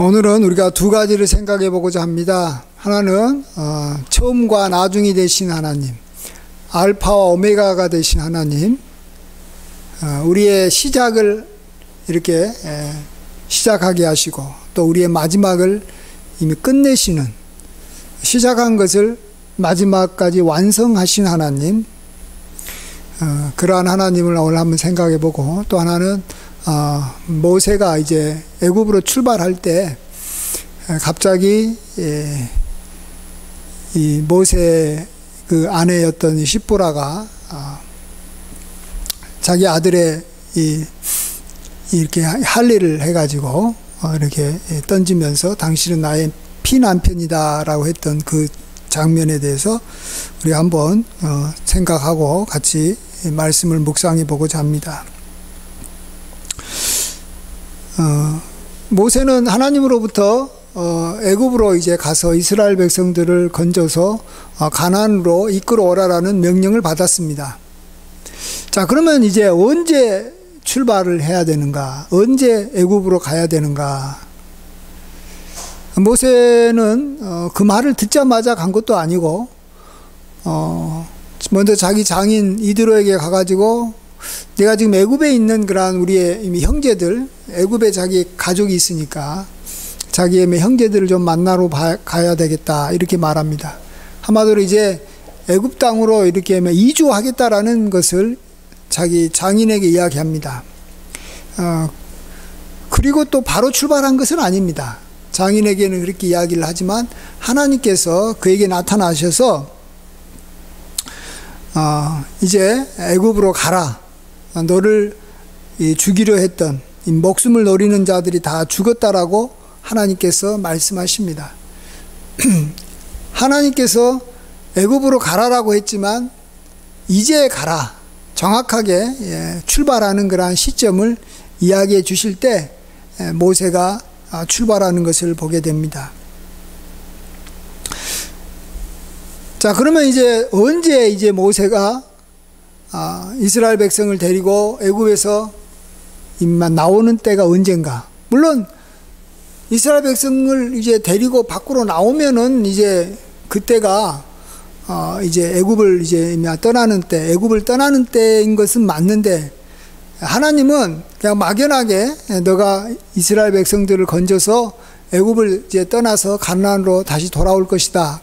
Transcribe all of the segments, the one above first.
오늘은 우리가 두 가지를 생각해 보고자 합니다. 하나는 처음과 나중이 되신 하나님, 알파와 오메가가 되신 하나님, 우리의 시작을 이렇게 시작하게 하시고 또 우리의 마지막을 이미 끝내시는, 시작한 것을 마지막까지 완성하신 하나님, 그러한 하나님을 오늘 한번 생각해 보고, 또 하나는 모세가 이제 애굽으로 출발할 때 갑자기 이 모세 그 아내였던 시보라가 자기 아들의 이렇게 할례를 해가지고 이렇게 던지면서 당신은 나의 피남편이다라고 했던 그 장면에 대해서 우리 한번 생각하고 같이 말씀을 묵상해 보고자 합니다. 모세는 하나님으로부터 애굽으로 이제 가서 이스라엘 백성들을 건져서 가나안으로 이끌어 오라라는 명령을 받았습니다. 자, 그러면 이제 언제 출발을 해야 되는가? 언제 애굽으로 가야 되는가? 모세는 그 말을 듣자마자 간 것도 아니고 먼저 자기 장인 이드로에게 가가지고 내가 지금 애굽에 있는 그러한 우리의 이미 형제들, 애굽에 자기 가족이 있으니까 자기의 형제들을 좀 만나러 가야 되겠다 이렇게 말합니다. 한마디로 이제 애굽 땅으로 이렇게 이주하겠다라는 것을 자기 장인에게 이야기합니다. 그리고 또 바로 출발한 것은 아닙니다. 장인에게는 그렇게 이야기를 하지만 하나님께서 그에게 나타나셔서 이제 애굽으로 가라. 너를 죽이려 했던 목숨을 노리는 자들이 다 죽었다라고 하나님께서 말씀하십니다. 하나님께서 애굽으로 가라라고 했지만 이제 가라, 정확하게 출발하는 그러한 시점을 이야기해 주실 때 모세가 출발하는 것을 보게 됩니다. 자, 그러면 이제 언제 이제 모세가 이스라엘 백성을 데리고 애굽에서 나오는 때가 언젠가? 물론 이스라엘 백성을 이제 데리고 밖으로 나오면은 이제 그때가 이제 애굽을 이제 떠나는 때, 애굽을 떠나는 때인 것은 맞는데 하나님은 그냥 막연하게 너가 이스라엘 백성들을 건져서 애굽을 이제 떠나서 가나안으로 다시 돌아올 것이다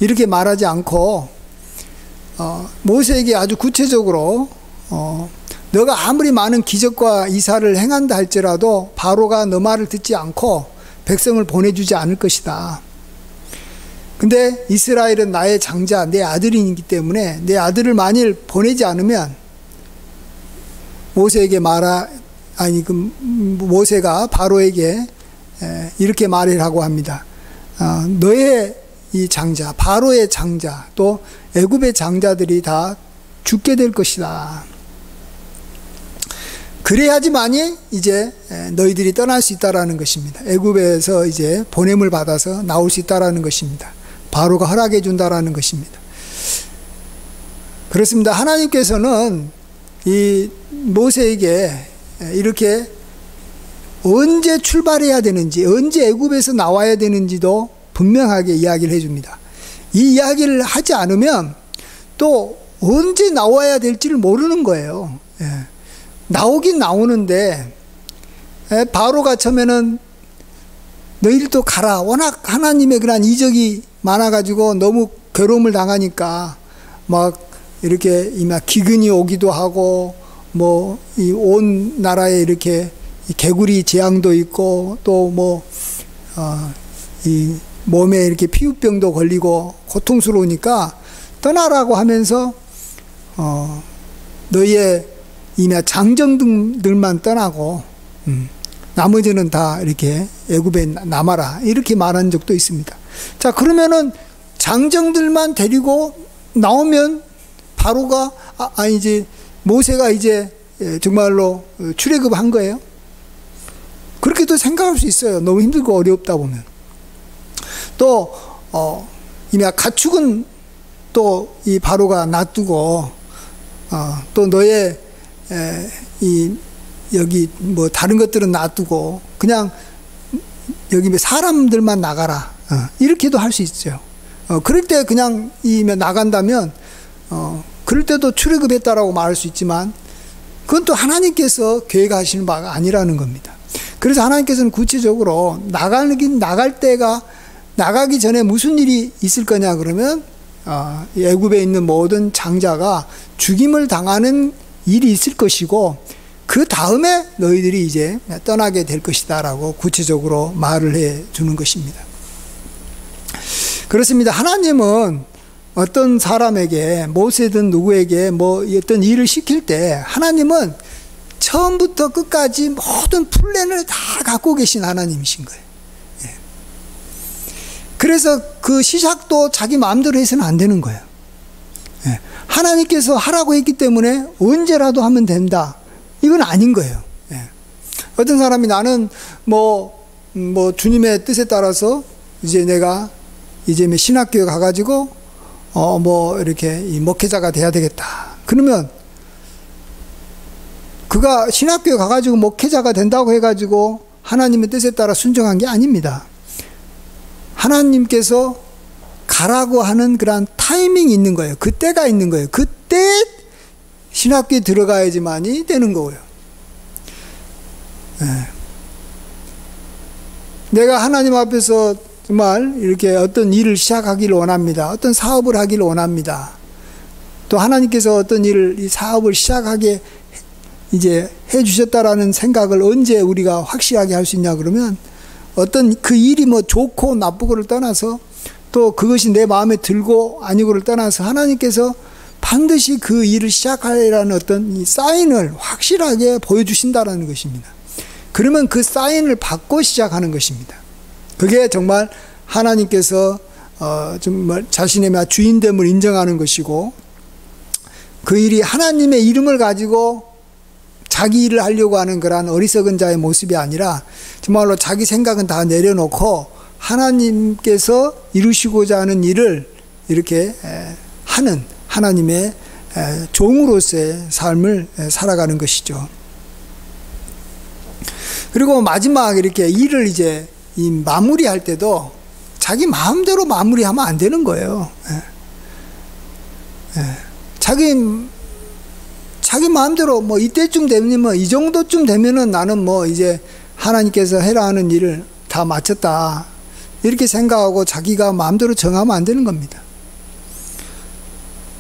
이렇게 말하지 않고 모세에게 아주 구체적으로 너가 아무리 많은 기적과 이사를 행한다 할지라도 바로가 너 말을 듣지 않고 백성을 보내주지 않을 것이다. 근데 이스라엘은 나의 장자, 내 아들이기 때문에 내 아들을 만일 보내지 않으면 모세가 바로에게 이렇게 말하라고 합니다. 너의 이 장자, 바로의 장자, 또 애굽의 장자들이 다 죽게 될 것이다. 그래야지만이 이제 너희들이 떠날 수 있다라는 것입니다. 애굽에서 이제 보냄을 받아서 나올 수 있다라는 것입니다. 바로가 허락해 준다라는 것입니다. 그렇습니다. 하나님께서는 이 모세에게 이렇게 언제 출발해야 되는지, 언제 애굽에서 나와야 되는지도 분명하게 이야기를 해줍니다. 이 이야기를 하지 않으면 또 언제 나와야 될지를 모르는 거예요. 나오긴 나오는데 바로가 처음에는 너희들도 가라. 워낙 하나님의 그런 이적이 많아가지고 너무 괴로움을 당하니까 막 이렇게 기근이 오기도 하고 뭐 이 온 나라에 이렇게 개구리 재앙도 있고 또 뭐 이 몸에 이렇게 피부병도 걸리고 고통스러우니까 떠나라고 하면서 너희의 장정들만 떠나고 나머지는 다 이렇게 애굽에 남아라 이렇게 말한 적도 있습니다. 자, 그러면은 장정들만 데리고 나오면 바로가 이제 모세가 이제 정말로 출애굽한 거예요? 그렇게도 생각할 수 있어요. 너무 힘들고 어렵다 보면. 또 가축은 또 이 바로가 놔두고 또 너의 여기 뭐 다른 것들은 놔두고 그냥 여기 사람들만 나가라. 이렇게도 할 수 있죠. 그럴 때 그냥 나간다면, 그럴 때도 출애굽했다라고 말할 수 있지만, 그건 또 하나님께서 계획하시는 바가 아니라는 겁니다. 그래서 하나님께서는 구체적으로 나갈 때가, 나가기 전에 무슨 일이 있을 거냐 그러면, 애굽에 있는 모든 장자가 죽임을 당하는 일이 있을 것이고, 그 다음에 너희들이 이제 떠나게 될 것이다 라고 구체적으로 말을 해 주는 것입니다. 그렇습니다. 하나님은 어떤 사람에게, 모세든 누구에게 어떤 일을 시킬 때 하나님은 처음부터 끝까지 모든 플랜을 다 갖고 계신 하나님이신 거예요. 예. 그래서 그 시작도 자기 마음대로 해서는 안 되는 거예요. 예. 하나님께서 하라고 했기 때문에 언제라도 하면 된다. 이건 아닌 거예요. 예. 어떤 사람이 나는 주님의 뜻에 따라서 이제 내가 이제 신학교에 가가지고 이렇게 목회자가 돼야 되겠다. 그러면 그가 신학교에 가가지고 목회자가 된다고 해가지고 하나님의 뜻에 따라 순종한 게 아닙니다. 하나님께서 가라고 하는 그런 타이밍이 있는 거예요. 그때가 있는 거예요. 그때 신학교에 들어가야지만이 되는 거고요. 네. 내가 하나님 앞에서 정말 이렇게 어떤 일을 시작하기를 원합니다. 어떤 사업을 하기를 원합니다. 또 하나님께서 어떤 이 사업을 시작하게 이제 해 주셨다라는 생각을 언제 우리가 확실하게 할 수 있냐 그러면, 어떤 그 일이 좋고 나쁘고를 떠나서, 또 그것이 내 마음에 들고 아니고를 떠나서 하나님께서 반드시 그 일을 시작하라는 어떤 이 사인을 확실하게 보여주신다라는 것입니다. 그러면 그 사인을 받고 시작하는 것입니다. 그게 정말 하나님께서 정말 자신의 주인됨을 인정하는 것이고, 그 일이 하나님의 이름을 가지고 자기 일을 하려고 하는 그런 어리석은 자의 모습이 아니라, 정말로 자기 생각은 다 내려놓고 하나님께서 이루시고자 하는 일을 이렇게 하는 하나님의 종으로서의 삶을 살아가는 것이죠. 그리고 마지막 이렇게 일을 이제 마무리할 때도 자기 마음대로 마무리하면 안 되는 거예요. 자기 마음대로 이때쯤 되면, 이 정도쯤 되면은 나는 이제 하나님께서 해라 하는 일을 다 마쳤다, 이렇게 생각하고 자기가 마음대로 정하면 안 되는 겁니다.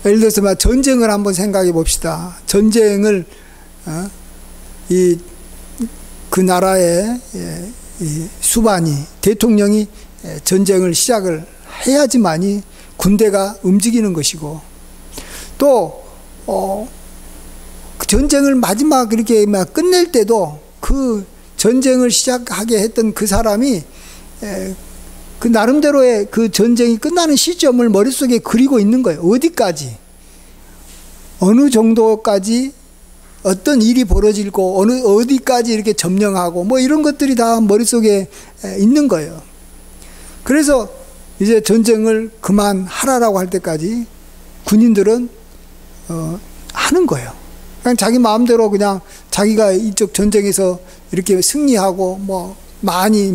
예를 들어서 전쟁을 한번 생각해 봅시다. 전쟁을 그 나라의 수반이, 대통령이 전쟁을 시작을 해야지만이 군대가 움직이는 것이고, 또 그 전쟁을 마지막 이렇게 끝낼 때도 그 전쟁을 시작하게 했던 그 사람이 그 나름대로의 그 전쟁이 끝나는 시점을 머릿속에 그리고 있는 거예요. 어디까지, 어느 정도까지 어떤 일이 벌어지고 어디까지 이렇게 점령하고 이런 것들이 다 머릿속에 있는 거예요. 그래서 이제 전쟁을 그만하라라고 할 때까지 군인들은 하는 거예요. 그냥 자기 마음대로 그냥 자기가 이쪽 전쟁에서 이렇게 승리하고 많이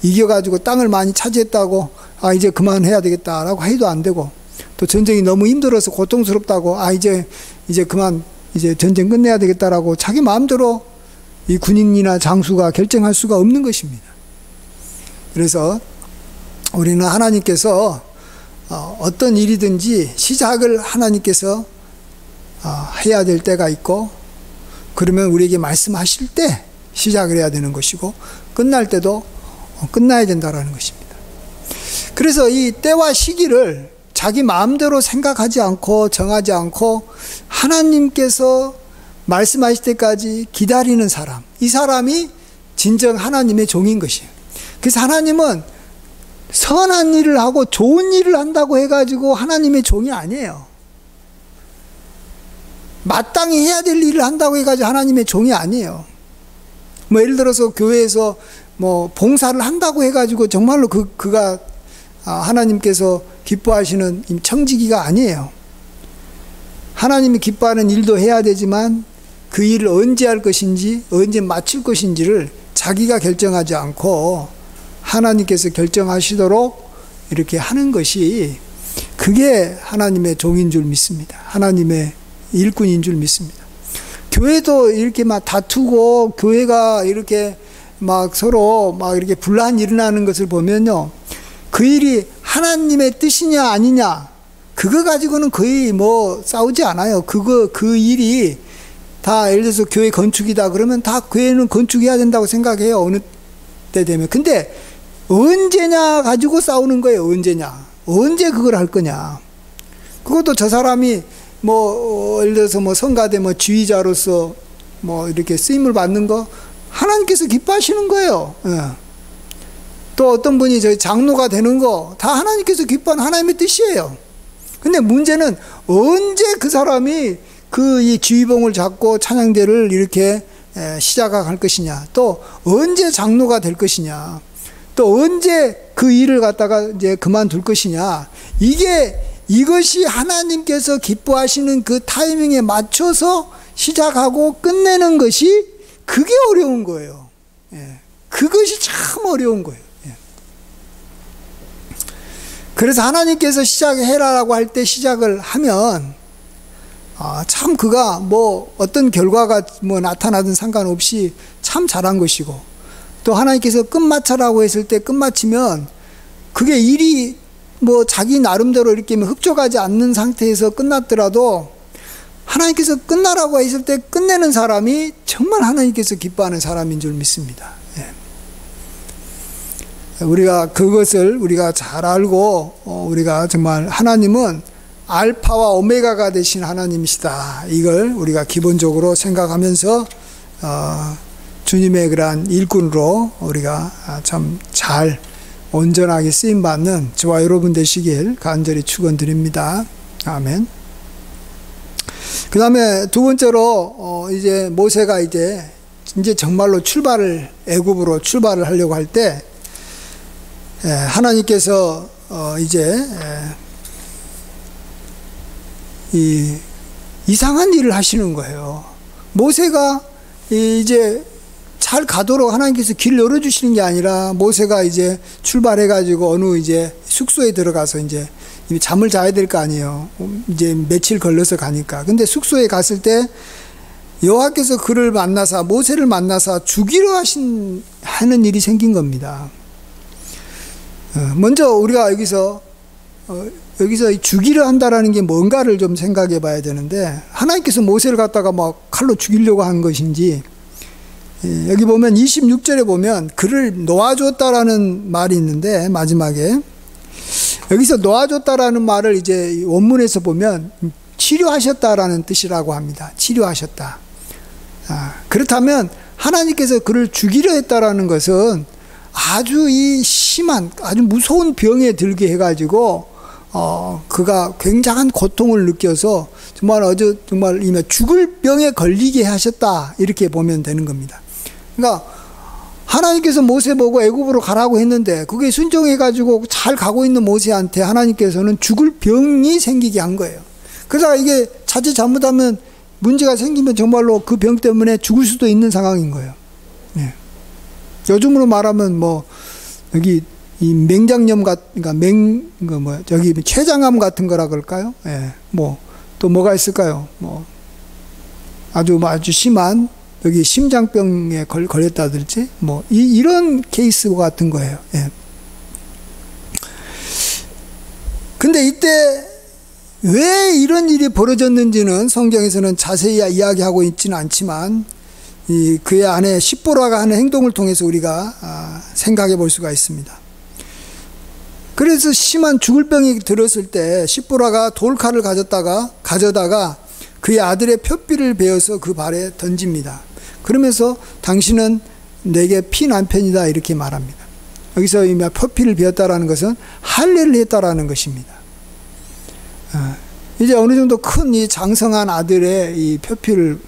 이겨가지고 땅을 많이 차지했다고 이제 그만해야 되겠다라고 해도 안 되고, 또 전쟁이 너무 힘들어서 고통스럽다고 이제 그만 이제 전쟁 끝내야 되겠다라고 자기 마음대로 이 군인이나 장수가 결정할 수가 없는 것입니다. 그래서 우리는 하나님께서 어떤 일이든지 시작을 하나님께서 해야 될 때가 있고, 그러면 우리에게 말씀하실 때 시작을 해야 되는 것이고, 끝날 때도 끝나야 된다라는 것입니다. 그래서 이 때와 시기를 자기 마음대로 생각하지 않고 정하지 않고 하나님께서 말씀하실 때까지 기다리는 사람, 이 사람이 진정 하나님의 종인 것이에요. 그래서 하나님은 선한 일을 하고 좋은 일을 한다고 해가지고 하나님의 종이 아니에요. 마땅히 해야 될 일을 한다고 해가지고 하나님의 종이 아니에요. 예를 들어서 교회에서 봉사를 한다고 해가지고 정말로 그가 하나님께서 기뻐하시는 청지기가 아니에요. 하나님이 기뻐하는 일도 해야 되지만 그 일을 언제 할 것인지, 언제 마칠 것인지를 자기가 결정하지 않고 하나님께서 결정하시도록 이렇게 하는 것이 그게 하나님의 종인 줄 믿습니다. 하나님의 일꾼인 줄 믿습니다. 교회도 이렇게 막 다투고 교회가 이렇게 막 서로 막 이렇게 분란이 일어나는 것을 보면요, 그 일이 하나님의 뜻이냐 아니냐 그거 가지고는 거의 뭐 싸우지 않아요. 그 일이 다 예를 들어서 교회 건축이다 그러면 다 교회는 건축해야 된다고 생각해요. 어느 때 되면. 근데 언제냐 가지고 싸우는 거예요. 언제 그걸 할 거냐. 그것도 저 사람이 뭐 예를 들어서 뭐 성가대 뭐 지휘자로서 뭐 이렇게 쓰임을 받는 거 하나님께서 기뻐하시는 거예요. 예. 또 어떤 분이 저희 장로가 되는 거 다 하나님께서 기뻐하는 하나님의 뜻이에요. 근데 문제는 언제 그 사람이 그 이 지휘봉을 잡고 찬양대를 이렇게 시작할 것이냐, 또 언제 장로가 될 것이냐, 또 언제 그 일을 갖다가 이제 그만둘 것이냐, 이것이 하나님께서 기뻐하시는 그 타이밍에 맞춰서 시작하고 끝내는 것이 그게 어려운 거예요. 예. 그것이 참 어려운 거예요. 예. 그래서 하나님께서 시작해라라고 할 때 시작을 하면 참 그가 뭐 어떤 결과가 뭐 나타나든 상관없이 참 잘한 것이고, 또 하나님께서 끝마쳐라고 했을 때 끝마치면 그게 일이 뭐 자기 나름대로 이렇게 흡족하지 않는 상태에서 끝났더라도 하나님께서 끝나라고 했을 때 끝내는 사람이 정말 하나님께서 기뻐하는 사람인 줄 믿습니다. 예. 우리가 그것을 우리가 잘 알고 우리가 정말 하나님은 알파와 오메가가 되신 하나님이시다, 이걸 우리가 기본적으로 생각하면서 주님의 그러한 일꾼으로 우리가 참 잘 온전하게 쓰임받는 저와 여러분 되시길 간절히 축원드립니다. 아멘. 그 다음에 두 번째로 이제 모세가 이제 정말로 애굽으로 출발을 하려고 할 때 하나님께서 이제 이상한 일을 하시는 거예요. 모세가 이제 잘 가도록 하나님께서 길을 열어주시는 게 아니라, 모세가 이제 출발해가지고 어느 이제 숙소에 들어가서 이제 잠을 자야 될 거 아니에요. 이제 며칠 걸려서 가니까. 근데 숙소에 갔을 때 여호와께서 모세를 만나사 죽이려 하는 일이 생긴 겁니다. 먼저 우리가 여기서 죽이려 한다라는 게 뭔가를 좀 생각해 봐야 되는데, 하나님께서 모세를 갖다가 막 칼로 죽이려고 한 것인지, 여기 보면 26절에 보면 그를 놓아줬다라는 말이 있는데, 마지막에 여기서 놓아줬다라는 말을 이제 원문에서 보면 치료하셨다라는 뜻이라고 합니다. 치료하셨다. 그렇다면 하나님께서 그를 죽이려 했다라는 것은 아주 심한, 아주 무서운 병에 들게 해가지고 그가 굉장한 고통을 느껴서 정말 죽을 병에 걸리게 하셨다, 이렇게 보면 되는 겁니다. 그러니까 하나님께서 모세 보고 애굽으로 가라고 했는데 그게 순종해가지고 잘 가고 있는 모세한테 하나님께서는 죽을 병이 생기게 한 거예요. 그러다가 이게 자칫 잘못하면 문제가 생기면 정말로 그 병 때문에 죽을 수도 있는 상황인 거예요. 네. 요즘으로 말하면 뭐 여기 이 맹장염 그러니까 저기 췌장암 같은 거라 그럴까요? 예. 뭐 또 뭐가 있을까요? 뭐 아주 심한 여기 심장병에 걸렸다든지 뭐 이런 케이스 같은 거예요. 예. 근데 이때 왜 이런 일이 벌어졌는지는 성경에서는 자세히 이야기하고 있지는 않지만 그의 아내 십보라가 하는 행동을 통해서 우리가 생각해 볼 수가 있습니다. 그래서 심한 죽을 병이 들었을 때 십보라가 돌칼을 가져다가 그의 아들의 푯비를 베어서 그 발에 던집니다. 그러면서 당신은 내게 피 남편이다, 이렇게 말합니다. 여기서 이 푯비를 베었다라는 것은 할례를 했다라는 것입니다. 이제 어느 정도 큰 이 장성한 아들의 이 푯비를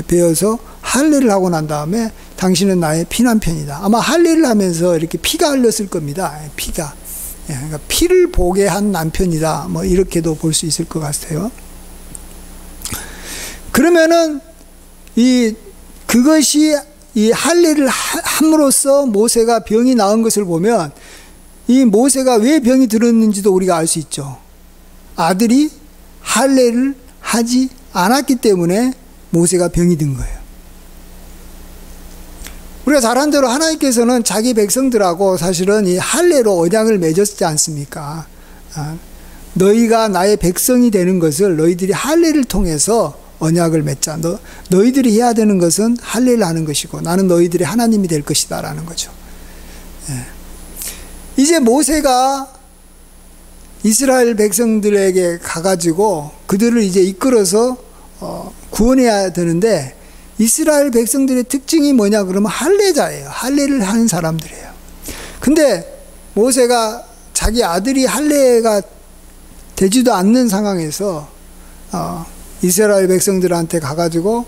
베어서 할례를 하고 난 다음에 당신은 나의 피남편이다. 아마 할례를 하면서 이렇게 피가 흘렀을 겁니다. 피가. 그러니까 피를 보게 한 남편이다. 뭐 이렇게도 볼 수 있을 것 같아요. 그러면은 그것이 이 할례를 함으로써 모세가 병이 나은 것을 보면 이 모세가 왜 병이 들었는지도 우리가 알 수 있죠. 아들이 할례를 하지 않았기 때문에 모세가 병이 든 거예요. 우리가 잘 아는 대로 하나님께서는 자기 백성들하고 사실은 이 할례로 언약을 맺었지 않습니까? 너희가 나의 백성이 되는 것을 너희들이 할례를 통해서 언약을 맺자. 너희들이 해야 되는 것은 할례를 하는 것이고 나는 너희들의 하나님이 될 것이다 라는 거죠. 이제 모세가 이스라엘 백성들에게 가가지고 그들을 이제 이끌어서 구원해야 되는데 이스라엘 백성들의 특징이 뭐냐 그러면 할례자예요. 할례를 하는 사람들이에요. 근데 모세가 자기 아들이 할례가 되지도 않는 상황에서 이스라엘 백성들한테 가가지고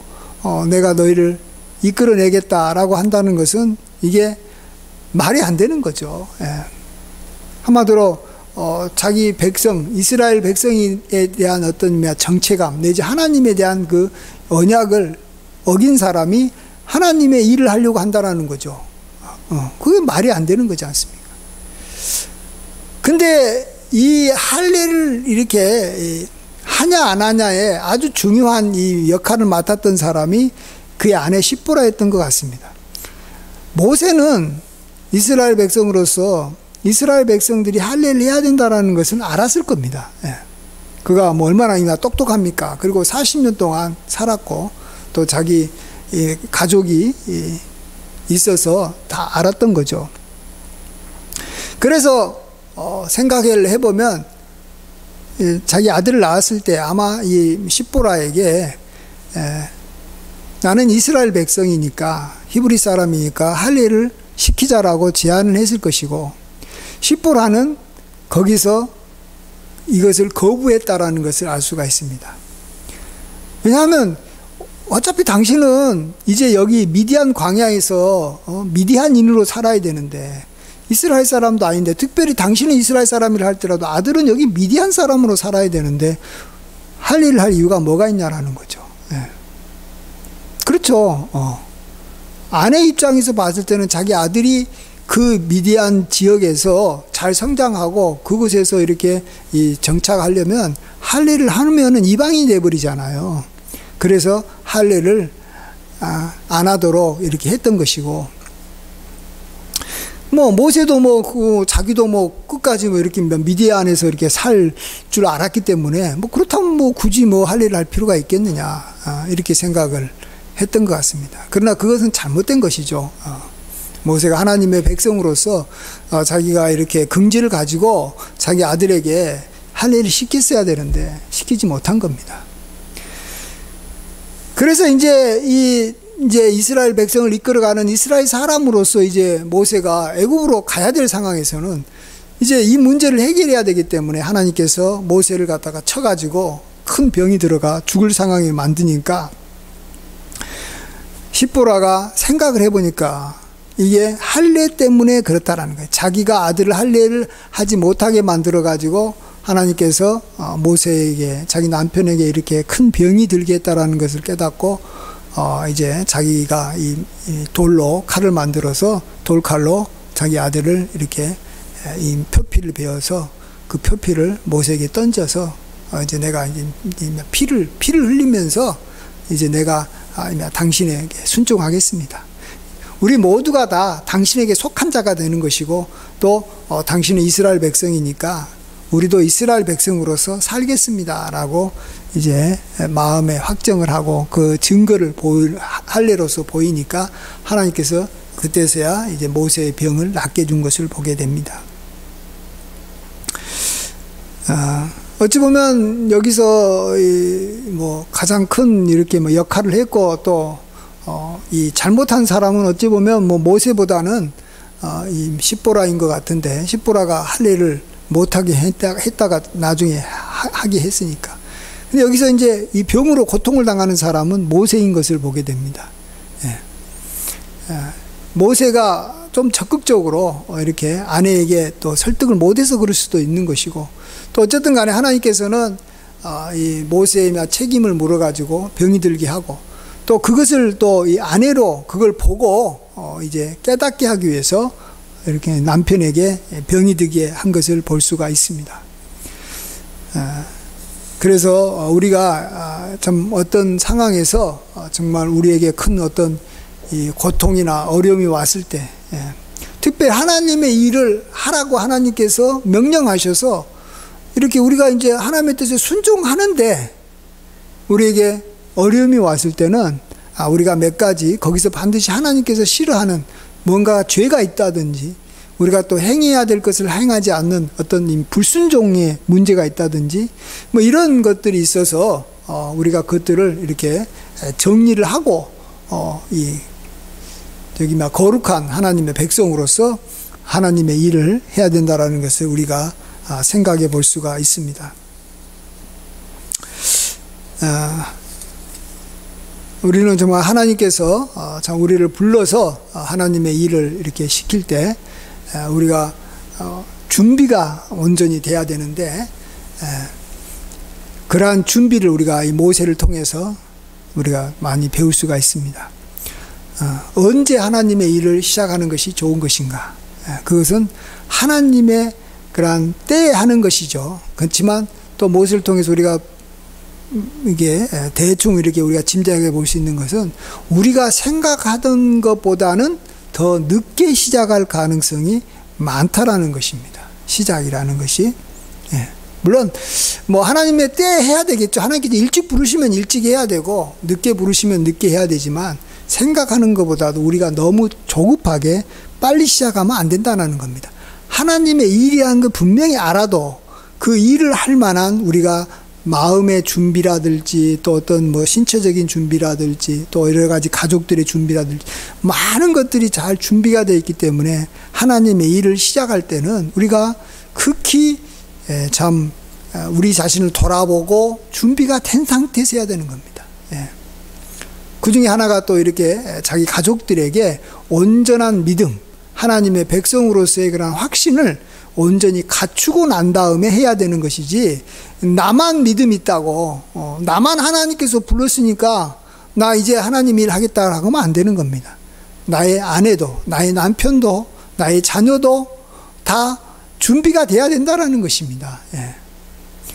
내가 너희를 이끌어내겠다라고 한다는 것은 이게 말이 안 되는 거죠. 한마디로 자기 백성, 이스라엘 백성에 대한 어떤 정체감 내지 하나님에 대한 그 언약을 어긴 사람이 하나님의 일을 하려고 한다라는 거죠. 그게 말이 안 되는 거지 않습니까? 근데 이 할례를 이렇게 하냐 안 하냐에 아주 중요한 이 역할을 맡았던 사람이 그의 아내 십보라였던 것 같습니다. 모세는 이스라엘 백성으로서 이스라엘 백성들이 할례를 해야 된다는 것은 알았을 겁니다. 그가 뭐 얼마나 똑똑합니까? 그리고 40년 동안 살았고 또 자기 가족이 있어서 다 알았던 거죠. 그래서 생각을 해보면 자기 아들을 낳았을 때 아마 이 십보라에게 나는 이스라엘 백성이니까 히브리 사람이니까 할례를 시키자라고 제안을 했을 것이고 십보라는 거기서 이것을 거부했다라는 것을 알 수가 있습니다. 왜냐하면 어차피 당신은 이제 여기 미디안 광야에서 미디안인으로 살아야 되는데 이스라엘 사람도 아닌데 특별히 당신은 이스라엘 사람이라 할지라도 아들은 여기 미디안 사람으로 살아야 되는데 할례를 할 이유가 뭐가 있냐라는 거죠. 그렇죠. 아내 입장에서 봤을 때는 자기 아들이 그 미디안 지역에서 잘 성장하고 그곳에서 이렇게 정착하려면 할례를 하면은 이방인이 돼버리잖아요. 그래서 할례를 안 하도록 이렇게 했던 것이고, 모세도 자기도 끝까지 이렇게 미디안에서 이렇게 살 줄 알았기 때문에 그렇다면 굳이 할례를 할 필요가 있겠느냐 이렇게 생각을 했던 것 같습니다. 그러나 그것은 잘못된 것이죠. 모세가 하나님의 백성으로서 자기가 이렇게 긍지를 가지고 자기 아들에게 할례를 시켰어야 되는데 시키지 못한 겁니다. 그래서 이제 이스라엘 백성을 이끌어가는 이스라엘 사람으로서 이제 모세가 애굽으로 가야 될 상황에서는 이제 이 문제를 해결해야 되기 때문에 하나님께서 모세를 갖다가 쳐가지고 큰 병이 들어가 죽을 상황을 만드니까 십보라가 생각을 해보니까 이게 할례 때문에 그렇다라는 거예요. 자기가 아들을 할례를 하지 못하게 만들어가지고 하나님께서 모세에게 자기 남편에게 이렇게 큰 병이 들게 했다라는 것을 깨닫고 이제 자기가 이 돌로 칼을 만들어서 돌칼로 자기 아들을 이렇게 이 표피를 베어서 그 표피를 모세에게 던져서 이제 내가 이제 피를 흘리면서 이제 내가 당신에게 순종하겠습니다. 우리 모두가 다 당신에게 속한 자가 되는 것이고 또 당신은 이스라엘 백성이니까 우리도 이스라엘 백성으로서 살겠습니다 라고 이제 마음에 확정을 하고 그 증거를 할례로서 보이니까 하나님께서 그때서야 이제 모세의 병을 낫게 준 것을 보게 됩니다. 어찌 보면 여기서 가장 큰 이렇게 역할을 했고 또 이 잘못한 사람은 어찌 보면 모세보다는 이 십보라인 것 같은데 십보라가 할례를 못하게 했다가 나중에 하게 했으니까. 근데 여기서 이제 이 병으로 고통을 당하는 사람은 모세인 것을 보게 됩니다. 모세가 좀 적극적으로 이렇게 아내에게 또 설득을 못해서 그럴 수도 있는 것이고 또 어쨌든 간에 하나님께서는 이 모세의 책임을 물어가지고 병이 들게 하고 또 그것을 또 이 아내로 그걸 보고 이제 깨닫게 하기 위해서 이렇게 남편에게 병이 들게 한 것을 볼 수가 있습니다. 그래서 우리가 참 어떤 상황에서 정말 우리에게 큰 어떤 이 고통이나 어려움이 왔을 때, 특별히 하나님의 일을 하라고 하나님께서 명령하셔서 이렇게 우리가 이제 하나님의 뜻에 순종하는데 우리에게 어려움이 왔을 때는 우리가 몇 가지 거기서 반드시 하나님께서 싫어하는 뭔가 죄가 있다든지 우리가 또 행해야 될 것을 행하지 않는 어떤 불순종의 문제가 있다든지 뭐 이런 것들이 있어서 우리가 그것들을 이렇게 정리를 하고 거룩한 하나님의 백성으로서 하나님의 일을 해야 된다라는 것을 우리가 생각해 볼 수가 있습니다. 우리는 정말 하나님께서 참 우리를 불러서 하나님의 일을 이렇게 시킬 때 우리가 준비가 온전히 돼야 되는데 그러한 준비를 우리가 이 모세를 통해서 우리가 많이 배울 수가 있습니다. 언제 하나님의 일을 시작하는 것이 좋은 것인가? 그것은 하나님의 그러한 때에 하는 것이죠. 그렇지만 또 모세를 통해서 우리가 이게 대충 이렇게 우리가 짐작해 볼 수 있는 것은 우리가 생각하던 것보다는 더 늦게 시작할 가능성이 많다라는 것입니다. 시작이라는 것이. 물론 뭐 하나님의 때에 해야 되겠죠. 하나님께서 일찍 부르시면 일찍 해야 되고 늦게 부르시면 늦게 해야 되지만 생각하는 것보다도 우리가 너무 조급하게 빨리 시작하면 안 된다는 겁니다. 하나님의 일이라는 걸 분명히 알아도 그 일을 할 만한 우리가 마음의 준비라든지 또 어떤 뭐 신체적인 준비라든지 또 여러 가지 가족들의 준비라든지 많은 것들이 잘 준비가 되어 있기 때문에 하나님의 일을 시작할 때는 우리가 극히 참 우리 자신을 돌아보고 준비가 된 상태에서 해야 되는 겁니다. 그 중에 하나가 또 이렇게 자기 가족들에게 온전한 믿음, 하나님의 백성으로서의 그런 확신을 온전히 갖추고 난 다음에 해야 되는 것이지 나만 믿음이 있다고 나만 하나님께서 불렀으니까 나 이제 하나님 일 하겠다라고 하면 안 되는 겁니다. 나의 아내도 나의 남편도 나의 자녀도 다 준비가 돼야 된다라는 것입니다.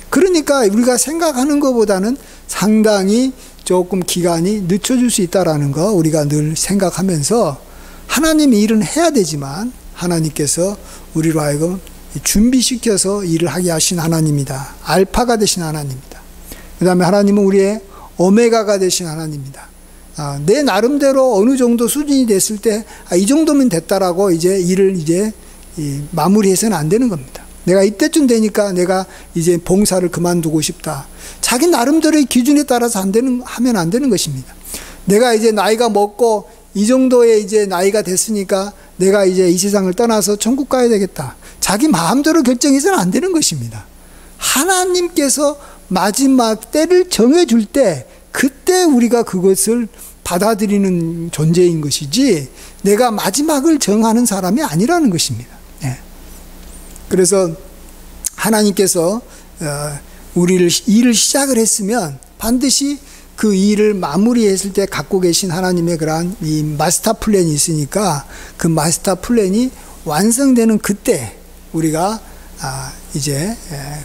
그러니까 우리가 생각하는 것보다는 상당히 조금 기간이 늦춰질 수 있다라는 거 우리가 늘 생각하면서 하나님의 일은 해야 되지만 하나님께서 우리로 하여금 준비시켜서 일을 하게 하신 하나님이다. 알파가 되신 하나님이다. 그 다음에 하나님은 우리의 오메가가 되신 하나님이다. 내 나름대로 어느 정도 수준이 됐을 때 이 정도면 됐다라고 이제 일을 이제 마무리해서는 안 되는 겁니다. 내가 이때쯤 되니까 내가 이제 봉사를 그만두고 싶다. 자기 나름대로의 기준에 따라서 하면 안 되는 것입니다. 내가 이제 나이가 먹고 이 정도의 이제 나이가 됐으니까 내가 이제 이 세상을 떠나서 천국 가야 되겠다. 자기 마음대로 결정해서는 안 되는 것입니다. 하나님께서 마지막 때를 정해줄 때 그때 우리가 그것을 받아들이는 존재인 것이지 내가 마지막을 정하는 사람이 아니라는 것입니다. 그래서 하나님께서 우리를 일을 시작을 했으면 반드시 그 일을 마무리했을 때 갖고 계신 하나님의 그러한 이 마스터 플랜이 있으니까 그 마스터 플랜이 완성되는 그때 우리가 이제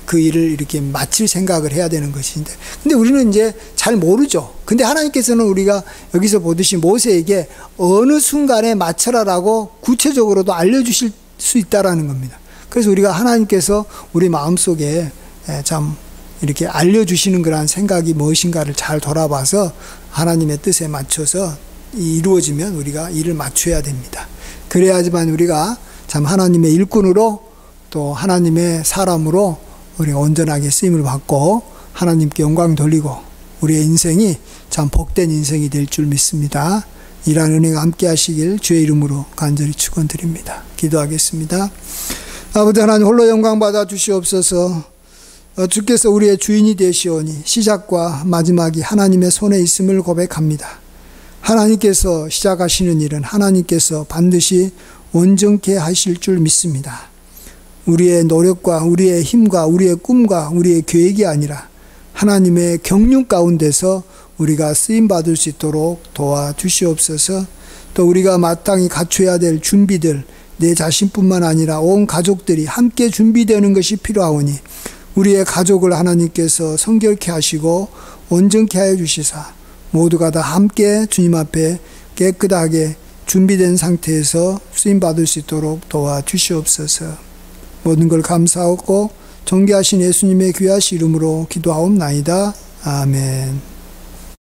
그 일을 이렇게 마칠 생각을 해야 되는 것인데 근데 우리는 이제 잘 모르죠. 근데 하나님께서는 우리가 여기서 보듯이 모세에게 어느 순간에 마쳐라라고 구체적으로도 알려주실 수 있다라는 겁니다. 그래서 우리가 하나님께서 우리 마음속에 참 이렇게 알려주시는 그러한 생각이 무엇인가를 잘 돌아봐서 하나님의 뜻에 맞춰서 이루어지면 우리가 일을 맞춰야 됩니다. 그래야지만 우리가 참 하나님의 일꾼으로 또 하나님의 사람으로 우리가 온전하게 쓰임을 받고 하나님께 영광 돌리고 우리의 인생이 참 복된 인생이 될 줄 믿습니다. 이러한 은혜가 함께 하시길 주의 이름으로 간절히 축원드립니다. 기도하겠습니다. 아버지 하나님 홀로 영광 받아 주시옵소서. 주께서 우리의 주인이 되시오니 시작과 마지막이 하나님의 손에 있음을 고백합니다. 하나님께서 시작하시는 일은 하나님께서 반드시 온전케 하실 줄 믿습니다. 우리의 노력과 우리의 힘과 우리의 꿈과 우리의 계획이 아니라 하나님의 경륜 가운데서 우리가 쓰임받을 수 있도록 도와주시옵소서. 또 우리가 마땅히 갖춰야 될 준비들, 내 자신뿐만 아니라 온 가족들이 함께 준비되는 것이 필요하오니 우리의 가족을 하나님께서 성결케 하시고 온전케 하여 주시사 모두가 다 함께 주님 앞에 깨끗하게 준비된 상태에서 쓰임받을 수 있도록 도와주시옵소서. 모든 걸 감사하고 존귀하신 예수님의 귀하신 이름으로 기도하옵나이다. 아멘.